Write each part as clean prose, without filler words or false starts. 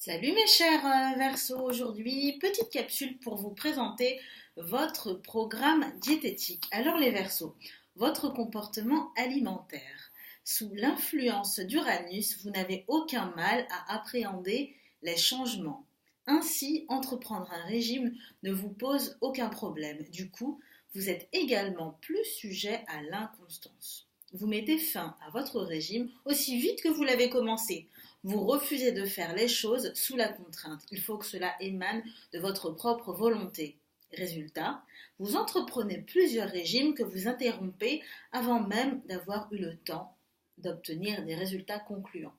Salut mes chers Verseaux, aujourd'hui petite capsule pour vous présenter votre programme diététique. Alors les Verseaux, votre comportement alimentaire. Sous l'influence d'Uranus, vous n'avez aucun mal à appréhender les changements. Ainsi, entreprendre un régime ne vous pose aucun problème. Du coup, vous êtes également plus sujet à l'inconstance. Vous mettez fin à votre régime aussi vite que vous l'avez commencé. Vous refusez de faire les choses sous la contrainte. Il faut que cela émane de votre propre volonté. Résultat, vous entreprenez plusieurs régimes que vous interrompez avant même d'avoir eu le temps d'obtenir des résultats concluants.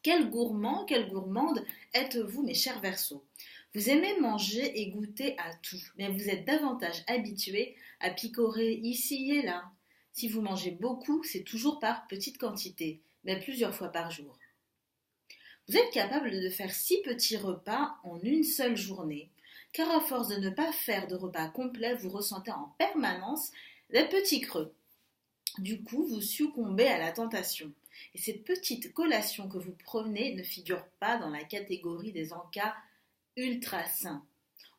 Quel gourmand, quelle gourmande êtes-vous, mes chers Verseaux? Vous aimez manger et goûter à tout, mais vous êtes davantage habitué à picorer ici et là. Si vous mangez beaucoup, c'est toujours par petite quantité, mais plusieurs fois par jour. Vous êtes capable de faire 6 petits repas en une seule journée, car à force de ne pas faire de repas complet, vous ressentez en permanence des petits creux. Du coup, vous succombez à la tentation. Et cette petite collation que vous prenez ne figure pas dans la catégorie des encas ultra sains.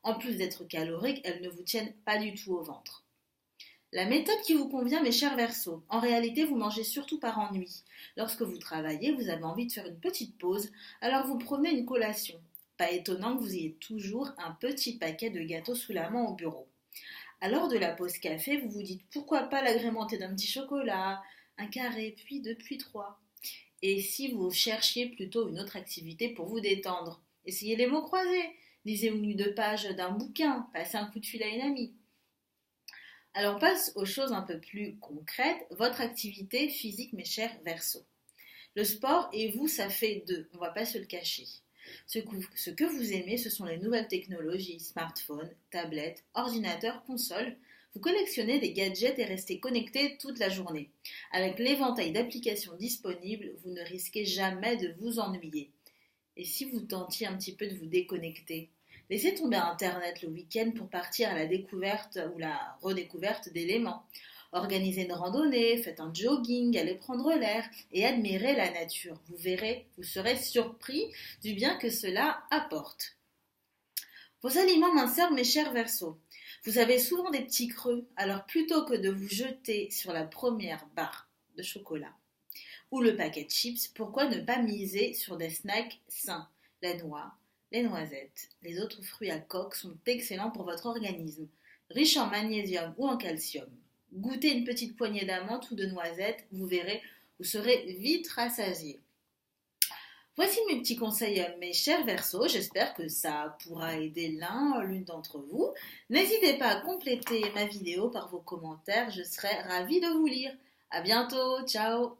En plus d'être calorique, elles ne vous tiennent pas du tout au ventre. La méthode qui vous convient, mes chers Verseaux. En réalité, vous mangez surtout par ennui. Lorsque vous travaillez, vous avez envie de faire une petite pause, alors vous prenez une collation. Pas étonnant que vous ayez toujours un petit paquet de gâteaux sous la main au bureau. À l'heure de la pause café, vous vous dites pourquoi pas l'agrémenter d'un petit chocolat, un carré, puis deux, puis trois. Et si vous cherchiez plutôt une autre activité pour vous détendre, essayez les mots croisés, lisez une ou deux pages d'un bouquin, passez un coup de fil à une amie. Alors on passe aux choses un peu plus concrètes. Votre activité physique, mes chers Verseaux. Le sport et vous, ça fait deux, on ne va pas se le cacher. Ce que vous aimez, ce sont les nouvelles technologies, smartphones, tablettes, ordinateurs, consoles. Vous collectionnez des gadgets et restez connecté toute la journée. Avec l'éventail d'applications disponibles, vous ne risquez jamais de vous ennuyer. Et si vous tentiez un petit peu de vous déconnecter? Laissez tomber Internet le week-end pour partir à la découverte ou la redécouverte d'éléments. Organisez une randonnée, faites un jogging, allez prendre l'air et admirez la nature. Vous verrez, vous serez surpris du bien que cela apporte. Vos aliments minceurs, mes chers Verseaux. Vous avez souvent des petits creux, alors plutôt que de vous jeter sur la première barre de chocolat ou le paquet de chips, pourquoi ne pas miser sur des snacks sains? La noix, les noisettes, les autres fruits à coque sont excellents pour votre organisme, riches en magnésium ou en calcium. Goûtez une petite poignée d'amandes ou de noisettes, vous verrez, vous serez vite rassasié. Voici mes petits conseils, mes chers Verseaux. J'espère que ça pourra aider l'une d'entre vous. N'hésitez pas à compléter ma vidéo par vos commentaires, je serai ravie de vous lire. À bientôt, ciao!